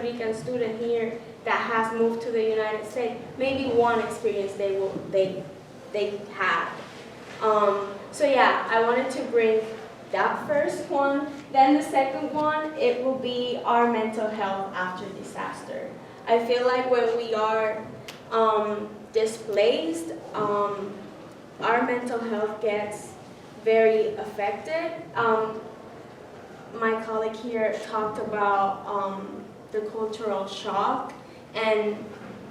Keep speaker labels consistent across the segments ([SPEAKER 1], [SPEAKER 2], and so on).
[SPEAKER 1] Rican student here that has moved to the United States, maybe one experience they had. So yeah, I wanted to bring that first one. Then the second one, it will be our mental health after disaster. I feel like when we are displaced, our mental health gets very affected. My colleague here talked about the cultural shock, and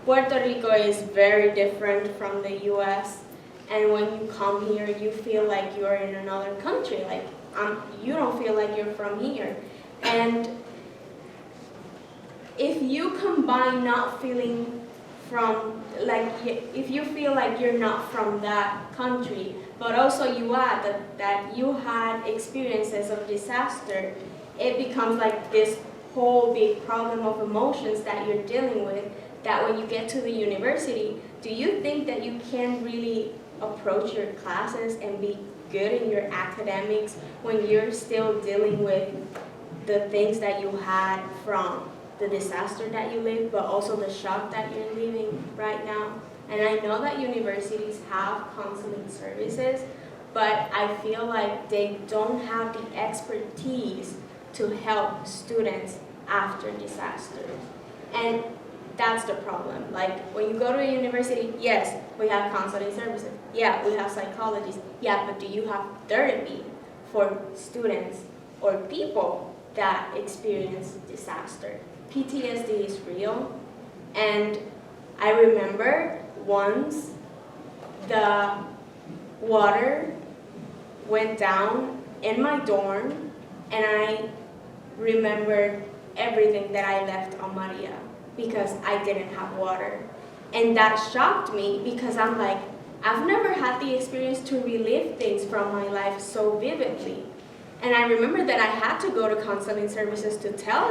[SPEAKER 1] Puerto Rico is very different from the US, and when you come here you feel like you're in another country, like you don't feel like you're from here. And if you combine not feeling from, like, if you feel like you're not from that country, but also you add that you had experiences of disaster, it becomes like this whole big problem of emotions that you're dealing with, that when you get to the university, do you think that you can really approach your classes and be good in your academics when you're still dealing with the things that you had from the disaster that you lived, but also the shock that you're living right now? And I know that universities have counseling services, but I feel like they don't have the expertise to help students after disasters. And that's the problem. Like, when you go to a university, yes, we have counseling services. Yeah, we have psychologists. Yeah, but do you have therapy for students or people that experience disaster? PTSD is real, and I remember once the water went down in my dorm, and I remembered everything that I left on Maria because I didn't have water. And that shocked me because I'm like, I've never had the experience to relive things from my life so vividly. And I remember that I had to go to counseling services to tell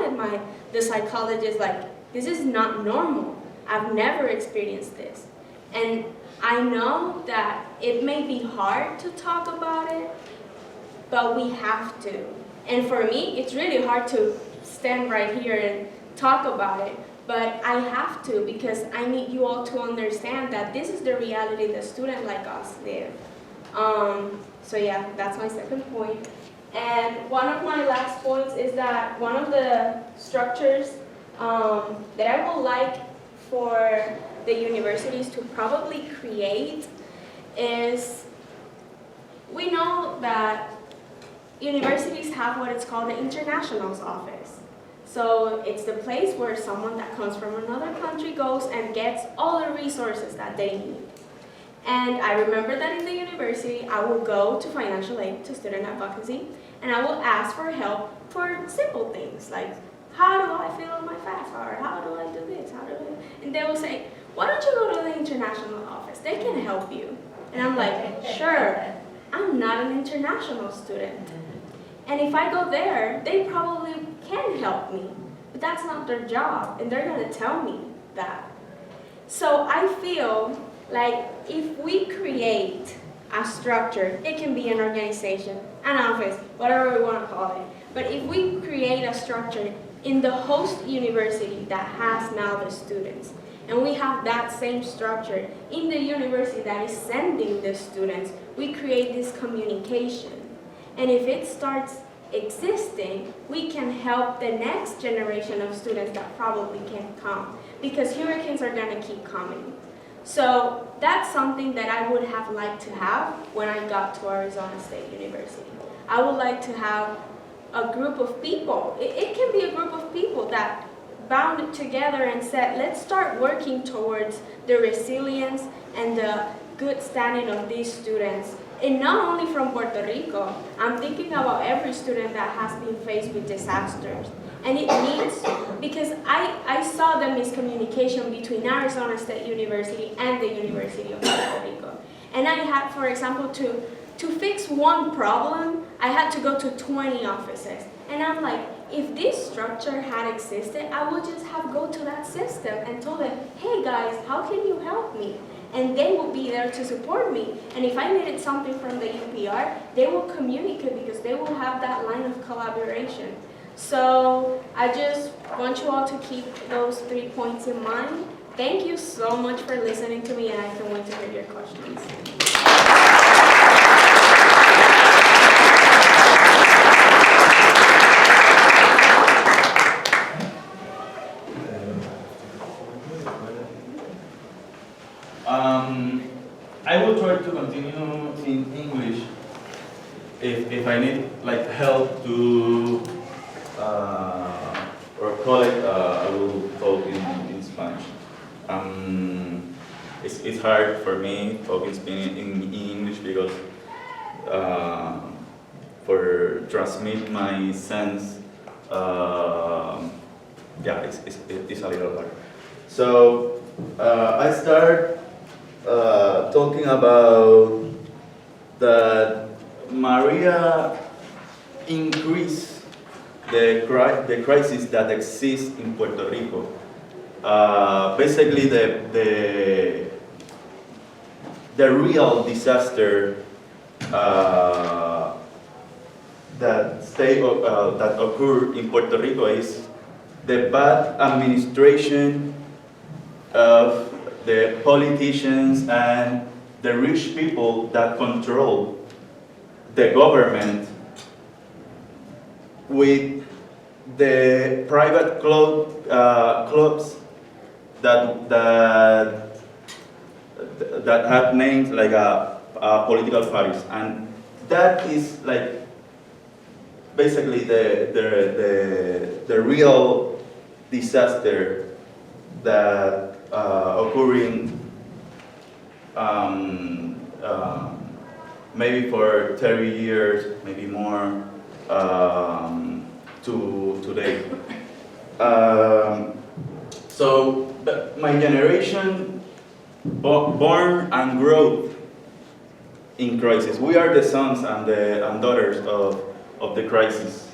[SPEAKER 1] the psychologist, like, this is not normal. I've never experienced this. And I know that it may be hard to talk about it, but we have to. And for me, it's really hard to stand right here and talk about it, but I have to, because I need you all to understand that this is the reality that students like us live. So yeah, that's my second point. And one of my last points is that one of the structures that I would like for the universities to probably create is, we know that universities have what is called the internationals office. So it's the place where someone that comes from another country goes and gets all the resources that they need. And I remember that in the university, I will go to financial aid, to student advocacy, and I will ask for help for simple things like, how do I fill out my FAFSA, or how do I do this, and they will say, why don't you go to the international office? They can help you. And I'm like, sure, I'm not an international student. And if I go there, they probably can help me, but that's not their job, and they're gonna tell me that. So I feel like if we create a structure, it can be an organization, an office, whatever we wanna call it, but if we create a structure in the host university that has now the students, and we have that same structure in the university that is sending the students, we create this communication. And if it starts existing, we can help the next generation of students that probably can come, because hurricanes are gonna keep coming. So that's something that I would have liked to have when I got to Arizona State University. I would like to have a group of people. It can be a group of people that bound together and said, let's start working towards the resilience and the good standing of these students. And not only from Puerto Rico, I'm thinking about every student that has been faced with disasters. And it needs, because I saw the miscommunication between Arizona State University and the University of Puerto Rico. And I had, for example, to fix one problem, I had to go to 20 offices. And I'm like, if this structure had existed, I would just have go to that system and told them, hey guys, how can you help me? And they will be there to support me. And if I needed something from the UPR, they will communicate because they will have that line of collaboration. So I just want you all to keep those 3 points in mind. Thank you so much for listening to me, and I can't wait to hear your questions.
[SPEAKER 2] I will try to continue in English if I need like help to or call it, I will talk in Spanish. It's hard for me talking Spanish in English because for transmit my sense, yeah, it's a little hard. So I start talking about that Maria increased the crisis that exists in Puerto Rico. Basically, the real disaster that occurred in Puerto Rico is the bad administration of the politicians and the rich people that control the government with the private clubs that have names like political parties, and that is like basically the real disaster that occurring maybe for 30 years, maybe more, to today. So my generation born and grew in crisis. We are the sons and daughters of the crisis.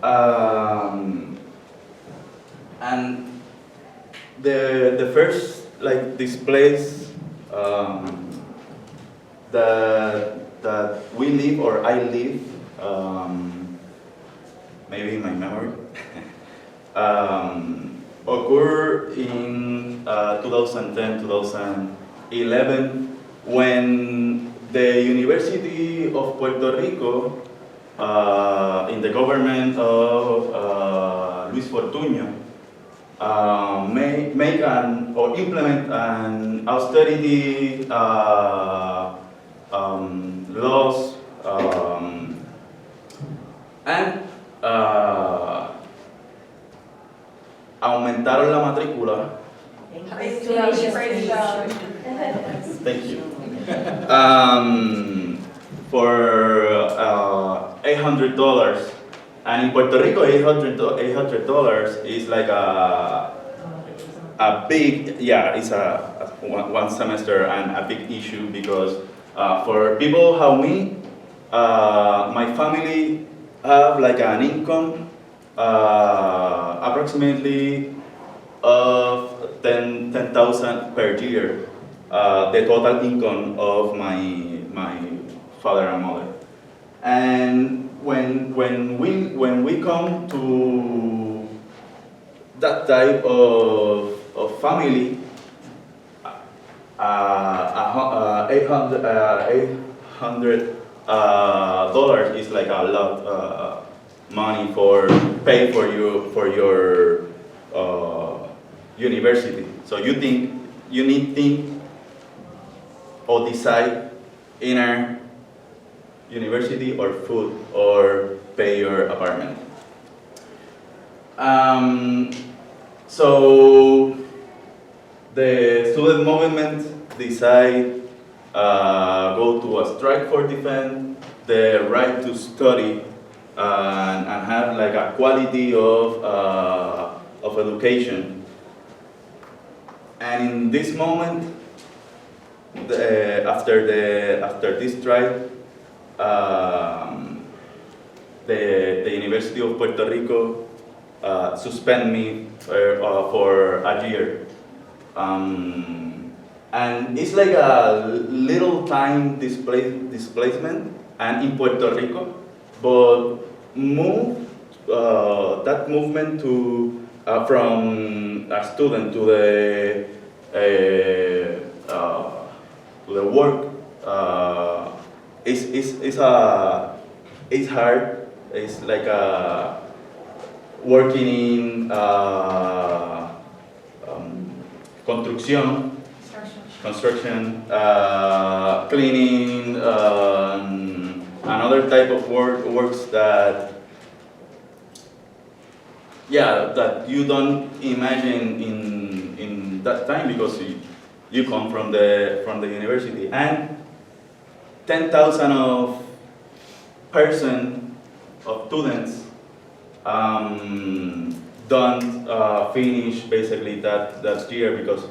[SPEAKER 2] And the first like displaced that we live or I live, maybe in my memory, occurred in 2010, 2011, when the University of Puerto Rico, in the government of Luis Fortuño, make or implement an austerity laws and aumentaron la matrícula. Thank you. For $800, and in Puerto Rico, $800 is like a big, yeah, it's a one semester and a big issue because for people how me, my family have like an income approximately of 10,000 per year, the total income of my father and mother. And when we come to that type of family, $800 is like a lot money for pay for your university. So you need think or decide inner university or food or pay your apartment. So the student movement decide go to a strike for defend the right to study and have like a quality of education. And in this moment, after this strike, the University of Puerto Rico suspend me for a year. And it's like a little time displacement and in Puerto Rico, but move that movement from a student to the work is hard. It's like working in construction, cleaning, another type of works that, yeah, that you don't imagine in that time because you come from the university, and 10,000 of students don't finish basically that year because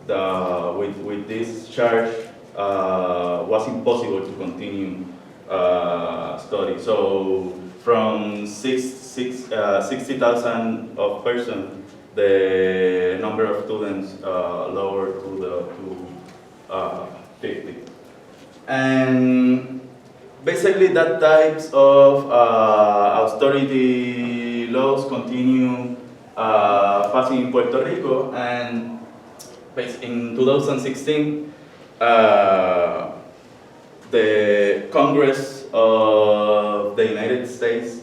[SPEAKER 2] with this charge was impossible to continue study. So from 60,000 of persons, the number of students lowered to 50. And basically that types of austerity laws continue passing in Puerto Rico, and in 2016, the Congress of the United States,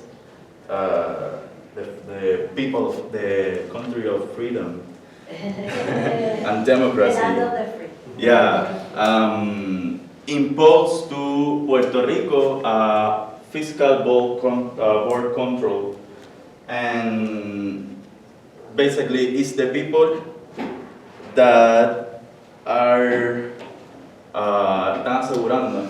[SPEAKER 2] the people of the country of freedom and democracy, imposed to Puerto Rico fiscal board control, and basically it's the people that are están asegurando,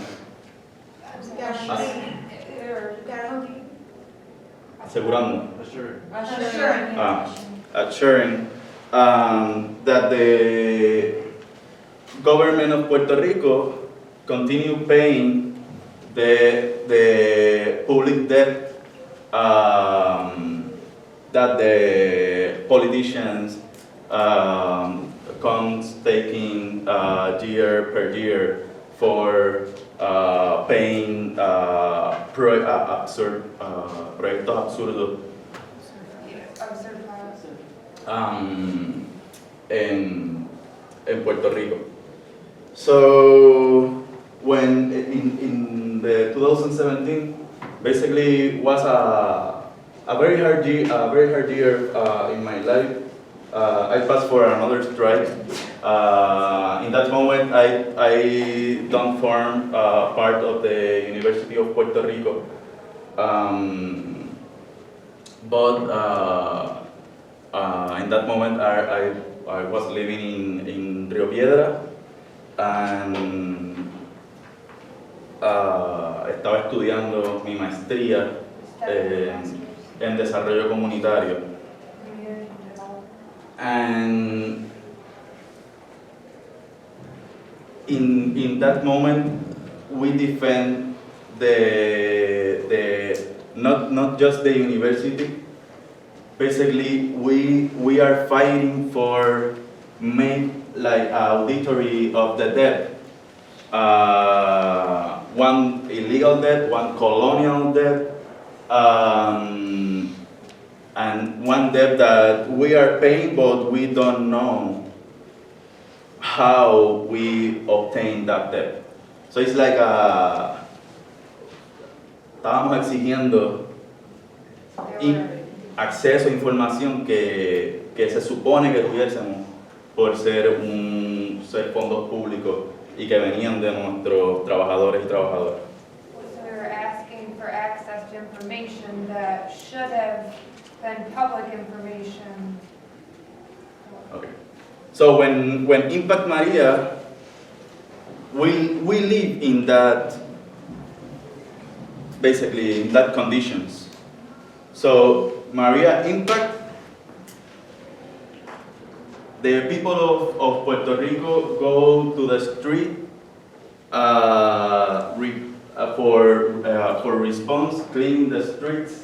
[SPEAKER 2] assuring that the government of Puerto Rico continue paying the public debt that the politicians comes taking year per year for paying proyectos absurdos en Puerto Rico. So when in the 2017, basically was a very hard year in my life. I passed for another strike. In that moment, I don't form part of the University of Puerto Rico, but in that moment I was living in Rio Piedra, and estaba estudiando mi maestría en desarrollo comunitario. And in that moment, we defend the not just the university. Basically, we are fighting for make like auditory of the debt. One illegal debt, one colonial debt, and one debt that we are paying, but we don't know how we obtain that debt. So it's like estábamos exigiendo acceso a información que se supone que tuviésemos por ser fondos públicos y que venían de nuestros trabajadores y trabajadoras.
[SPEAKER 3] So we were asking for access to information that should have been public information.
[SPEAKER 2] Okay. So when Impact Maria, we live in that, basically in that conditions. So Maria Impact, the people of Puerto Rico go to the street for response, cleaning the streets.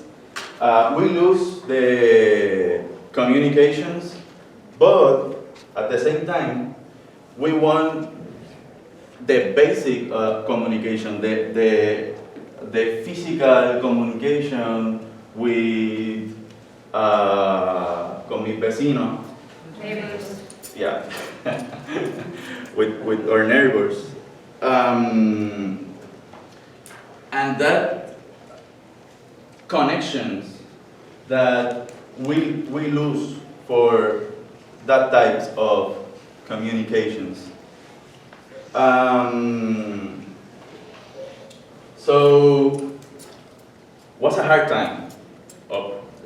[SPEAKER 2] We lose the communications, but at the same time, we want the basic communication, the physical communication with con mis vecinos, yeah, with our neighbors, and that connections that we lose for that types of communications. So was a hard time.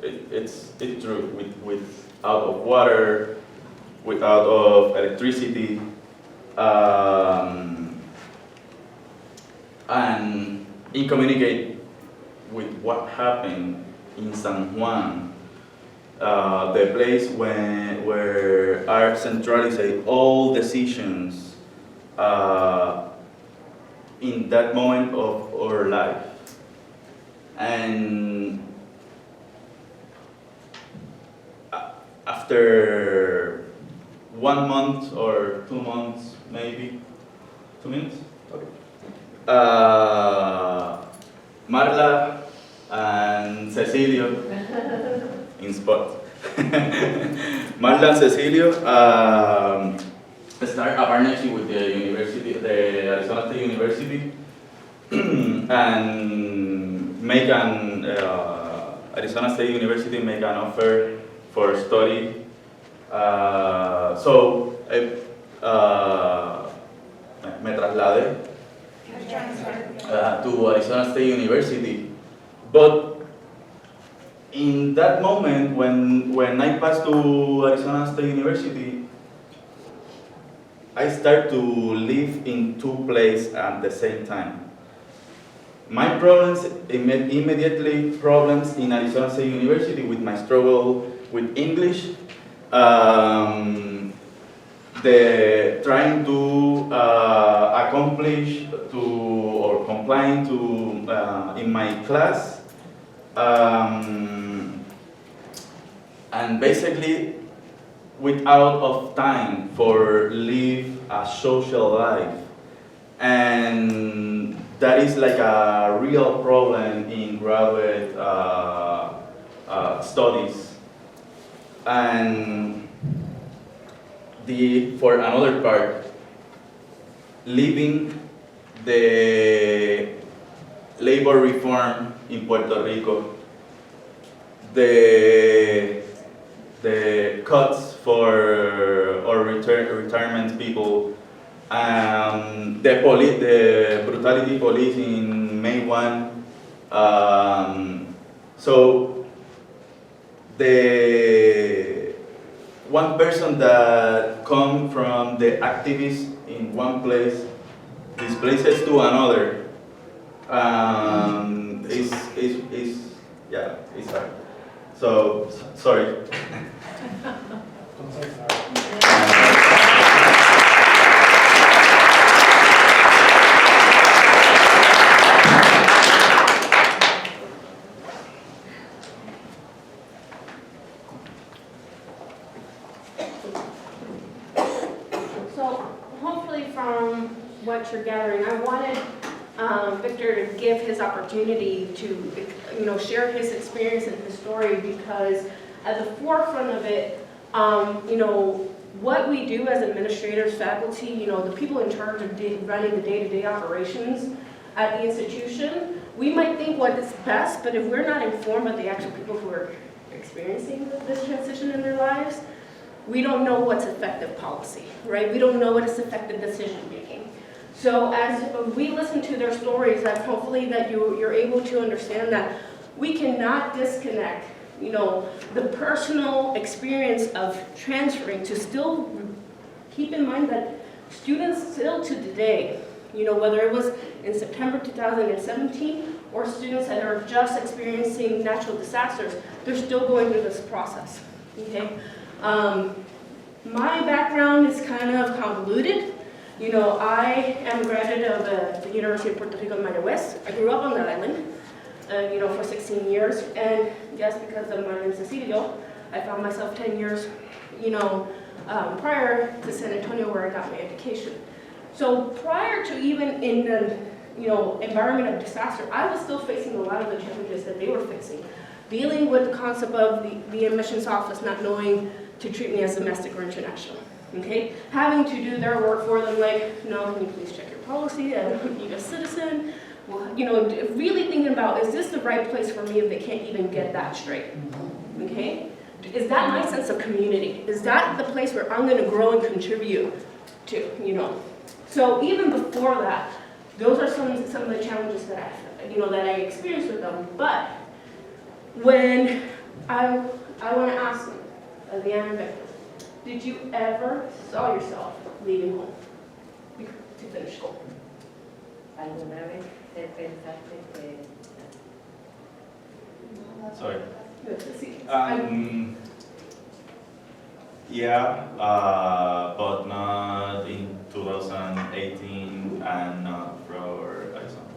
[SPEAKER 2] It's true, without of water, without of electricity, and in communicate with what happened in San Juan, the place where are centralized all decisions in that moment of our life. And after 1 month or 2 months, maybe 2 minutes, okay. Marla and Cecilio in spot. Marla and Cecilio start a partnership with the university, the Arizona State University, and make an Arizona State University make an offer for study. So me trasladé to Arizona State University, but in that moment when I passed to Arizona State University, I start to live in 2 places at the same time. My problems, immediately problems in Arizona State University with my struggle with English, the trying to accomplish to or comply to in my class, and basically without of time for live a social life, and that is like a real problem in graduate studies. And for another part, living the labor reform in Puerto Rico, the cuts for our retirement people, the brutality police in May 1. So the one person that come from the activists in one place displaces to another, it's hard. So sorry.
[SPEAKER 1] What you're gathering, I wanted Victor to give his opportunity to, share his experience and his story, because at the forefront of it, what we do as administrators, faculty, the people in charge of running the day-to-day operations at the institution, we might think what is best, but if we're not informed by the actual people who are experiencing this transition in their lives, we don't know what's effective policy, right? We don't know what is effective decision making. So as we listen to their stories, that hopefully that you're able to understand that we cannot disconnect, the personal experience of transferring, to still keep in mind that students still to today, whether it was in September 2017 or students that are just experiencing natural disasters, they're still going through this process, okay? My background is kind of convoluted. I am a graduate of the University of Puerto Rico in Mayagüez. I grew up on that island, for 16 years. And just because of my name Cecilio, I found myself 10 years, prior to San Antonio, where I got my education. So prior to even in the, environment of disaster, I was still facing a lot of the challenges that they were facing.
[SPEAKER 4] dealing with the concept of the admissions office not knowing to treat me as domestic or international. Okay, having to do their work for them, like, no, can you please check your policy? I don't need a citizen. Well, you know, really thinking about, is this the right place for me if they can't even get that straight? Okay, is that my sense of community? Is that the place where I'm going to grow and contribute to? You know, so even before that, those are some of the challenges that I experienced with them. But when I want to ask them, at the end of it, did you ever saw yourself leaving home to finish school?
[SPEAKER 5] ¿Alguna vez te pensaste que
[SPEAKER 2] Sorry.
[SPEAKER 4] Sí.
[SPEAKER 2] Yeah, but not in 2018 and not for Arizona.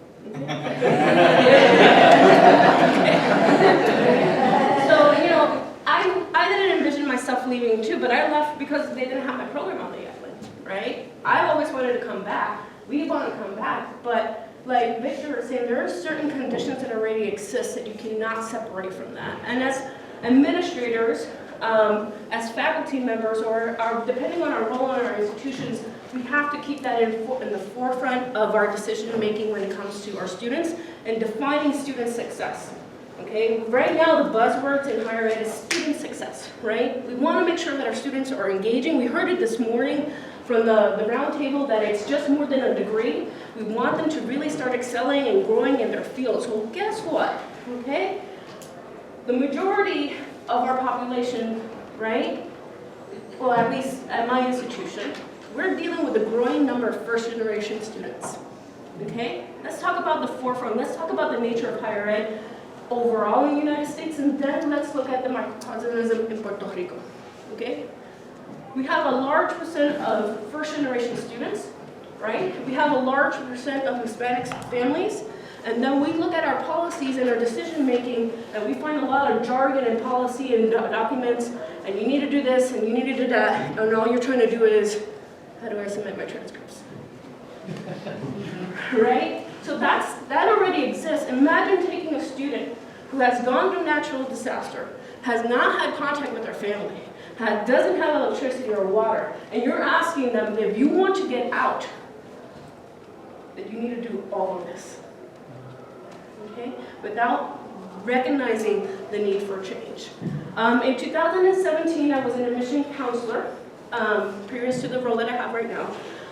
[SPEAKER 4] So, you know, I didn't envision myself leaving too, but I left because they didn't have my program on the island, right? I always wanted to come back. We want to come back, but like Victor was saying, there are certain conditions that already exist that you cannot separate from that. And as administrators, as faculty members, or depending on our role in our institutions, we have to keep that in the forefront of our decision making when it comes to our students and defining student success. Okay, right now the buzzwords in higher ed is student success, right? We want to make sure that our students are engaging. We heard it this morning from the round table that it's just more than a degree. We want them to really start excelling and growing in their fields. Well, guess what, okay? The majority of our population, right, well, at least at my institution, we're dealing with a growing number of first-generation students, okay? Let's talk about the forefront. Let's talk about the nature of higher ed overall in the United States, and then let's look at the microcosmism in Puerto Rico, okay? We have a large percent of first-generation students, right? We have a large percent of Hispanic families, and then we look at our policies and our decision-making, and we find a lot of jargon and policy and documents, and you need to do this, and you need to do that, and all you're trying to do is, how do I submit my transcripts? Right? So that already exists. Imagine taking a student who has gone through natural disaster, has not had contact with their family, doesn't have electricity or water, and you're asking them that if you want to get out, that you need to do all of this, okay? Without recognizing the need for change. In 2017, I was an admission counselor, previous to the role that I have right now.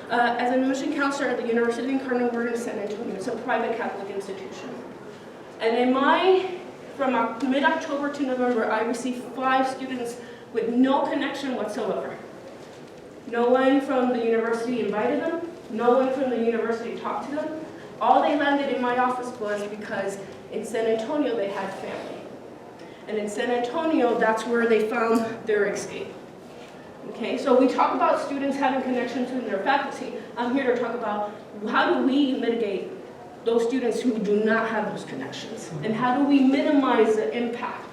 [SPEAKER 4] As an admission counselor at the University of Cardinal in San Antonio. It's a private Catholic institution. And from mid-October to November, I received 5 students with no connection whatsoever. No one from the university invited them. No one from the university talked to them. All they landed in my office was because in San Antonio they had family. And in San Antonio, that's where they found their escape. Okay, so we talk about students having connections with their faculty. I'm here to talk about how do we mitigate those students who do not have those connections, and how do we minimize the impact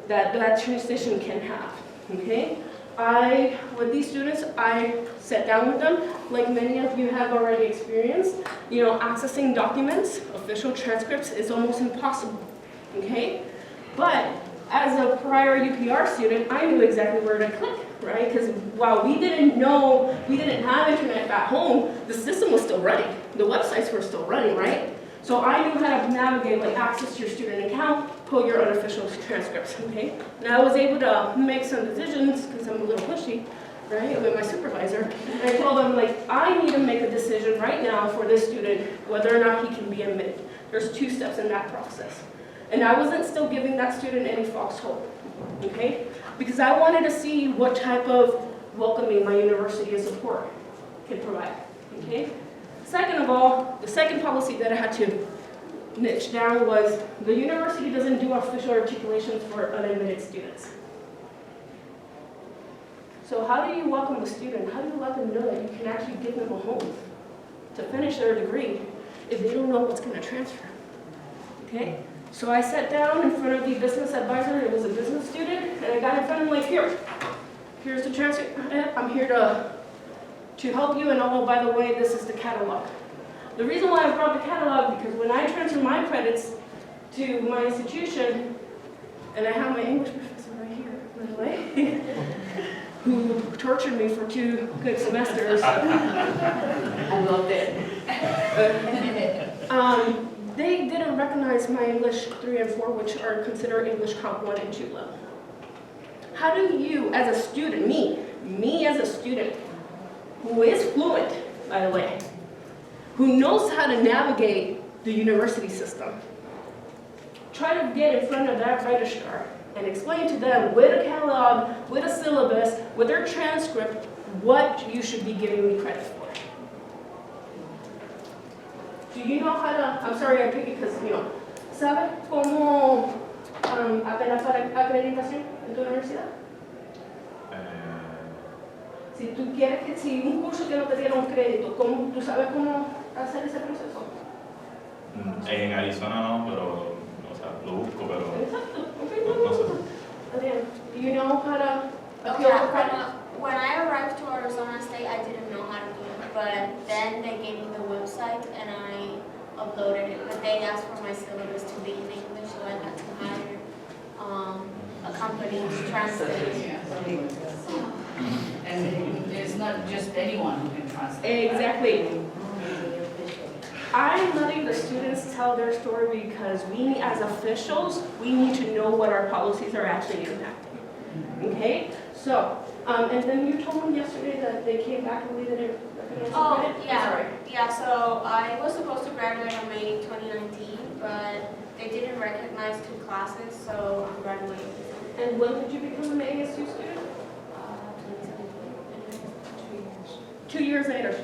[SPEAKER 4] that that transition can have. Okay, with these students, I sat down with them, like many of you have already experienced. You know, accessing documents, official transcripts is almost impossible. Okay, but as a prior UPR student, I knew exactly where to click, right? Because while we didn't have internet at home, the system was still running. The websites were still running, right? So I knew how to navigate, like access your student account, pull your unofficial transcripts, okay? And I was able to make some decisions, because I'm a little pushy, right, with my supervisor. And I told them, like, I need to make a decision right now for this student, whether or not he can be admitted. There's 2 steps in that process. And I wasn't still giving that student any false hope, okay? Because I wanted to see what type of welcoming my university and support could provide, okay? Second of all, the second policy that I had to niche down was the university doesn't do official articulations for unadmitted students. So how do you welcome a student? How do you let them know that you can actually give them a home to finish their degree if they don't know what's going to transfer, okay? So I sat down in front of the business advisor. It was a business student, and I got in front of him like, here's the transcript. I'm here to help you, and oh, by the way, this is the catalog. The reason why I brought the catalog, because when I transfer my credits to my institution, And I have my English professor right here, by the way, who tortured me for 2 good semesters.
[SPEAKER 5] I loved it.
[SPEAKER 4] They didn't recognize my English 3 and 4, which are considered English Comp 1 and 2 level. How do you, as a student, me as a student, who is fluent, by the way, who knows how to navigate the university system, try to get in front of that registrar and explain to them with a catalog, with a syllabus, with their transcript, what you should be giving me credit for? Do you know how to, I'm sorry I pick it because, ¿sabe cómo apelar para acreditación en tu universidad? Si tú quieres que, si un curso que no te diera un crédito, ¿tú sabes cómo hacer ese proceso?
[SPEAKER 2] En Arizona no, pero, o sea, lo busco, pero
[SPEAKER 4] Exacto. Okay,
[SPEAKER 2] no sé.
[SPEAKER 4] Adriana, do you know how to
[SPEAKER 1] Okay,
[SPEAKER 4] appeal for credit?
[SPEAKER 1] when I arrived to Arizona State, I didn't know how to do it, but then they gave me the website and I uploaded it. But they asked for my syllabus to be in English, so I had to hire a company to translate.
[SPEAKER 6] And it's not just anyone who can translate.
[SPEAKER 4] Exactly. I'm letting the students tell their story because we, as officials, we need to know what our policies are actually impacting. Okay? So, and then you told me yesterday that they came back and we didn't recognize the
[SPEAKER 1] Oh,
[SPEAKER 4] credit? I'm
[SPEAKER 1] yeah.
[SPEAKER 4] sorry.
[SPEAKER 1] Yeah, so I was supposed to graduate in May 2019, but they didn't recognize 2 classes, so I'm graduating.
[SPEAKER 4] And when did you become an ASU student? 2 years later.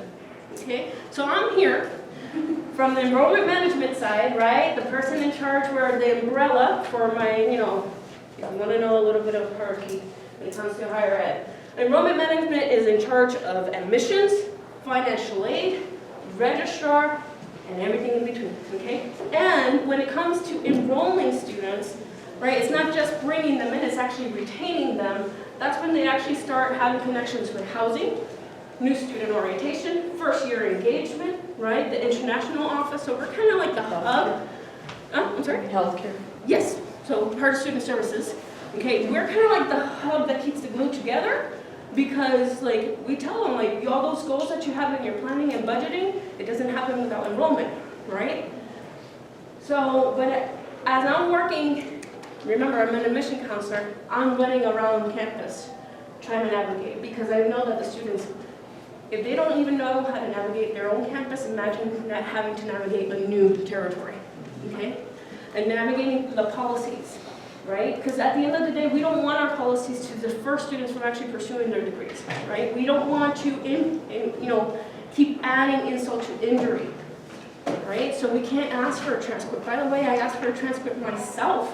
[SPEAKER 4] Okay? So I'm here from the enrollment management side, right? The person in charge where the umbrella for my, if you want to know a little bit of hierarchy when it comes to higher ed. Enrollment management is in charge of admissions, financial aid, registrar, and everything in between, okay? And when it comes to enrolling students, right, it's not just bringing them in, it's actually retaining them. That's when they actually start having connections with housing, new student orientation, first year engagement, right? The international office, so we're kind of like the hub. I'm sorry?
[SPEAKER 5] Healthcare.
[SPEAKER 4] Yes, so part of student services. Okay, we're kind of like the hub that keeps the glue together because like we tell them like all those goals that you have in your planning and budgeting, it doesn't happen without enrollment, right? So, but as I'm working, remember I'm an admission counselor, I'm running around campus trying to navigate because I know that the students, if they don't even know how to navigate their own campus, imagine not having to navigate a new territory, okay? And navigating the policies, right? Because at the end of the day, we don't want our policies to deter students from actually pursuing their degrees, right? We don't want to, keep adding insult to injury, right? So we can't ask for a transcript. By the way, I asked for a transcript myself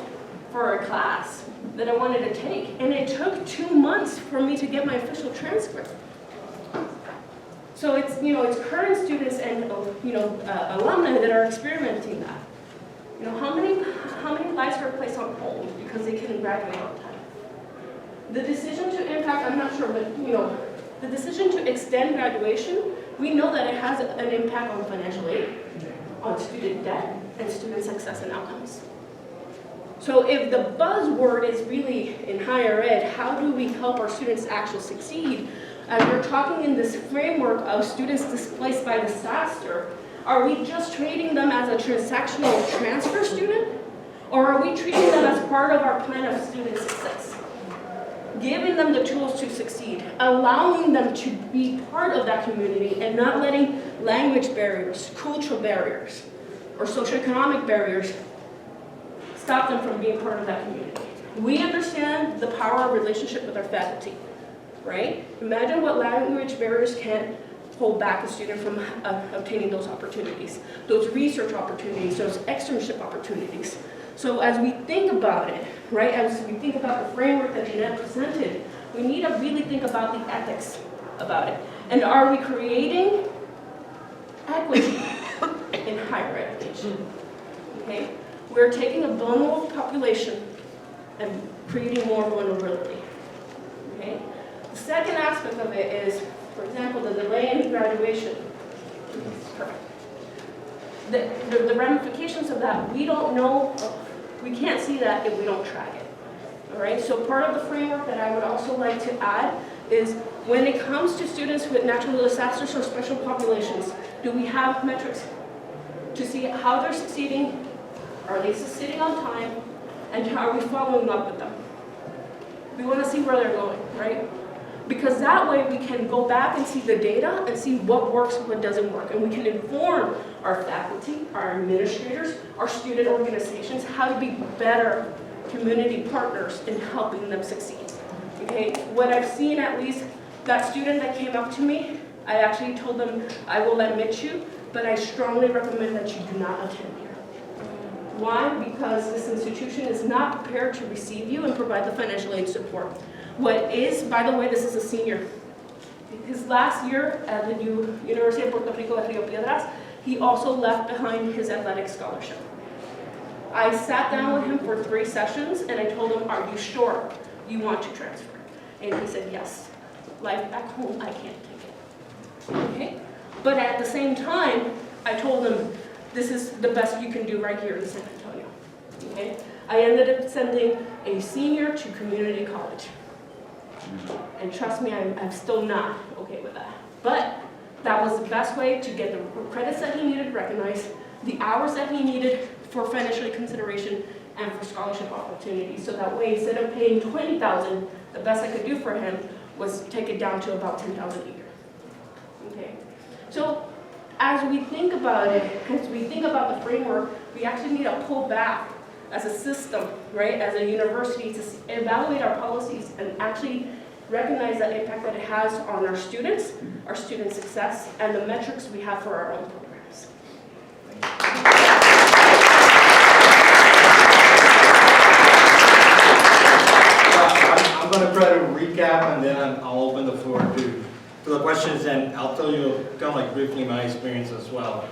[SPEAKER 4] for a class that I wanted to take, and it took 2 months for me to get my official transcript. So it's, it's current students and, alumni that are experimenting that. How many lives are placed on hold because they couldn't graduate on time? The decision to impact, I'm not sure, but, the decision to extend graduation, we know that it has an impact on financial aid, on student debt, and student success and outcomes. So if the buzzword is really in higher ed, how do we help our students actually succeed? As we're talking in this framework of students displaced by disaster, are we just treating them as a transactional transfer student? Or are we treating them as part of our plan of student success? Giving them the tools to succeed, allowing them to be part of that community and not letting language barriers, cultural barriers, or socioeconomic barriers stop them from being part of that community. We understand the power of relationship with our faculty, right? Imagine what language barriers can hold back a student from obtaining those opportunities, those research opportunities, those externship opportunities. So as we think about it, right, as we think about the framework that Jeanette presented, we need to really think about the ethics about it. And are we creating equity in higher education? Okay? We're taking a vulnerable population and creating more vulnerability. Okay? The second aspect of it is, for example, the delay in graduation. Perfect. The ramifications of that, we don't know, we can't see that if we don't track it. All right, so part of the framework that I would also like to add is when it comes to students with natural disasters or special populations, do we have metrics to see how they're succeeding? Are they succeeding on time? And how are we following up with them? We want to see where they're going, right? Because that way we can go back and see the data and see what works and what doesn't work. And we can inform our faculty, our administrators, our student organizations how to be better community partners in helping them succeed. Okay, what I've seen, at least, that student that came up to me, I actually told them, I will admit you, but I strongly recommend that you do not attend here. Why? Because this institution is not prepared to receive you and provide the financial aid support. What is, by the way, this is a senior. His last year at the University of Puerto Rico at Rio Piedras, he also left behind his athletic scholarship. I sat down with him for 3 sessions and I told him, are you sure you want to transfer? And he said, yes. Life back home, I can't take it. Okay? But at the same time, I told him, this is the best you can do right here in San Antonio. Okay? I ended up sending a senior to community college. And trust me, I'm still not okay with that. But that was the best way to get the credits that he needed recognized, the hours that he needed for financial consideration, and for scholarship opportunities. So that way, instead of paying $20,000, the best I could do for him was take it down to about $10,000 a year. Okay. So as we think about it, as we think about the framework, we actually need to pull back as a system, right, as a university, to evaluate our policies and actually recognize the impact that it has on our student success, and the metrics we have for our own programs.
[SPEAKER 7] I'm going to try to recap, and then I'll open the floor to the questions, and I'll tell you kind of like briefly my experience as well.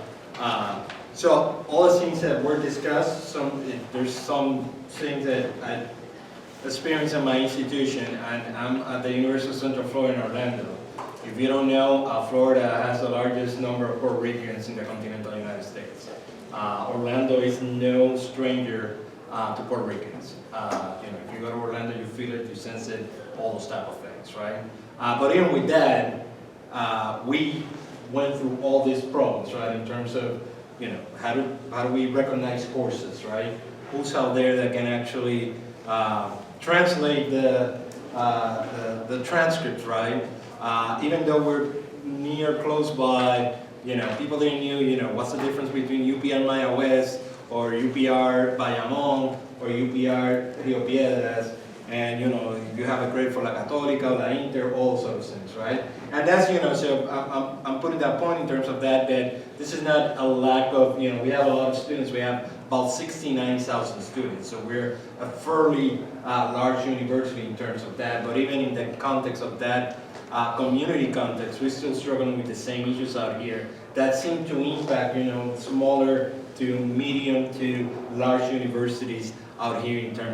[SPEAKER 7] So all the things that were discussed, there's some things that I experienced in my institution, and I'm at the University of Central Florida in Orlando. If you don't know, Florida has the largest number of Puerto Ricans in the continental United States. Orlando is no stranger to Puerto Ricans. If you go to Orlando, you feel it, you sense it, all those type of things, right? But even with that, we went through all these problems, right? In terms of, how do we recognize courses, right? Who's out there that can actually translate the transcripts, right? Even though we're close by, people there knew, what's the difference between UPR Maya West or UPR Bayamón or UPR Rio Piedras, and you have a grade for La Católica, La Inter, all those things, right? And that's, so I'm putting that point in terms of that this is not a lack of, we have a lot of students. We have about 69,000 students, so we're a fairly large university in terms of that. But even in the context of that community context, we're still struggling with the same issues out here that seem to impact, smaller to medium to large universities out here in terms